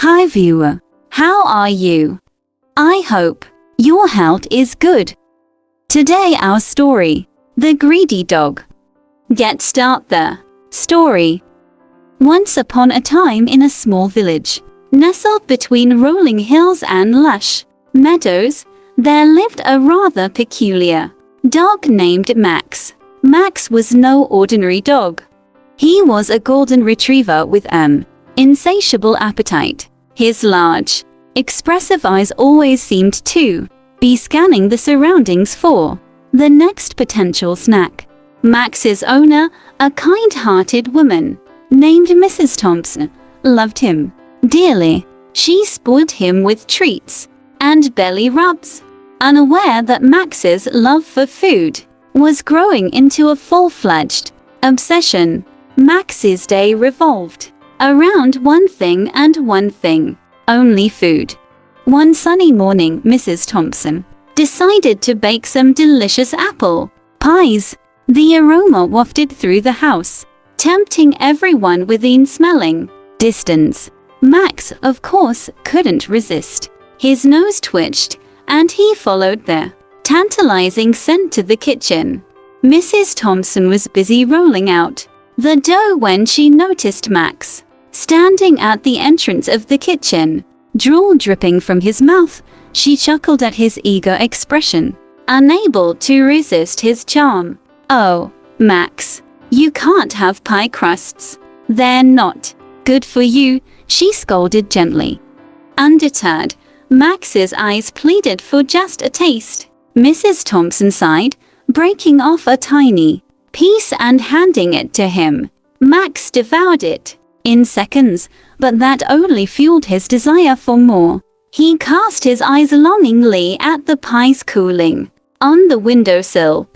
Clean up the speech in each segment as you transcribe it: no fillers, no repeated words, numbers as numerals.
Hi viewer, how are you? I hope your health is good. Today our story, The Greedy Dog. Get start the story. Once upon a time in a small village, nestled between rolling hills and lush meadows, there lived a rather peculiar dog named Max. Max was no ordinary dog. He was a golden retriever with an insatiable appetite. His large, expressive eyes always seemed to be scanning the surroundings for the next potential snack. Max's owner, a kind-hearted woman named Mrs. Thompson, loved him dearly. She spoiled him with treats and belly rubs, unaware that Max's love for food was growing into a full-fledged obsession. Max's day revolved around one thing and one thing only: food. One sunny morning, Mrs. Thompson decided to bake some delicious apple pies. The aroma wafted through the house, tempting everyone within smelling distance. Max, of course, couldn't resist. His nose twitched, and he followed the tantalizing scent to the kitchen. Mrs. Thompson was busy rolling out the dough when she noticed Max standing at the entrance of the kitchen, drool dripping from his mouth. She chuckled at his eager expression, unable to resist his charm. "Oh, Max, you can't have pie crusts. They're not good for you," she scolded gently. Undeterred, Max's eyes pleaded for just a taste. Mrs. Thompson sighed, breaking off a tiny piece and handing it to him. Max devoured it in seconds, but that only fueled his desire for more. He cast his eyes longingly at the pies cooling on the windowsill,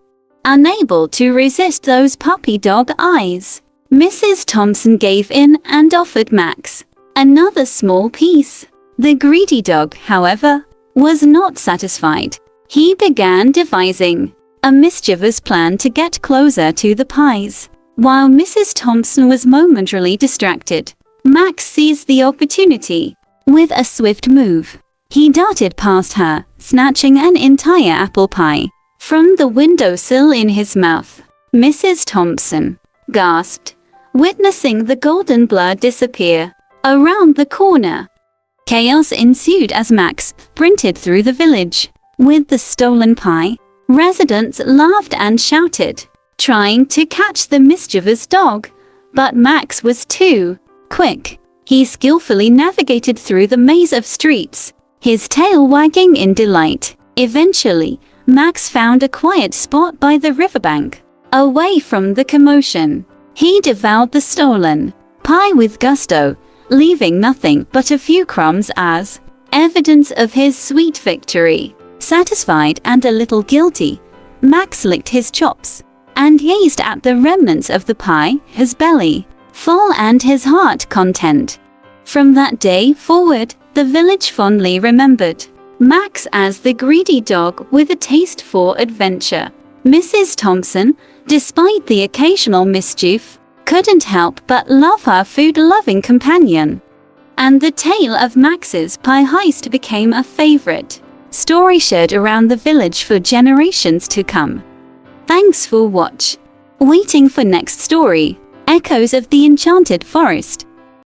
unable to resist those puppy dog eyes. Mrs. Thompson gave in and offered Max another small piece. The greedy dog, however, was not satisfied. He began devising a mischievous plan to get closer to the pies. While Mrs. Thompson was momentarily distracted, Max seized the opportunity. With a swift move, he darted past her, snatching an entire apple pie from the windowsill in his mouth. Mrs. Thompson gasped, witnessing the golden blur disappear around the corner. Chaos ensued as Max sprinted through the village with the stolen pie. Residents laughed and shouted, trying to catch the mischievous dog, but Max was too quick. He skillfully navigated through the maze of streets, his tail wagging in delight. Eventually, Max found a quiet spot by the riverbank, away from the commotion. He devoured the stolen pie with gusto, leaving nothing but a few crumbs as evidence of his sweet victory. Satisfied and a little guilty, Max licked his chops and gazed at the remnants of the pie, his belly full and his heart content. From that day forward, the village fondly remembered Max as the greedy dog with a taste for adventure. Mrs. Thompson, despite the occasional mischief, couldn't help but love her food-loving companion. And the tale of Max's pie heist became a favorite story shared around the village for generations to come. Thanks for watching. Waiting for next story, Echoes of the Enchanted Forest.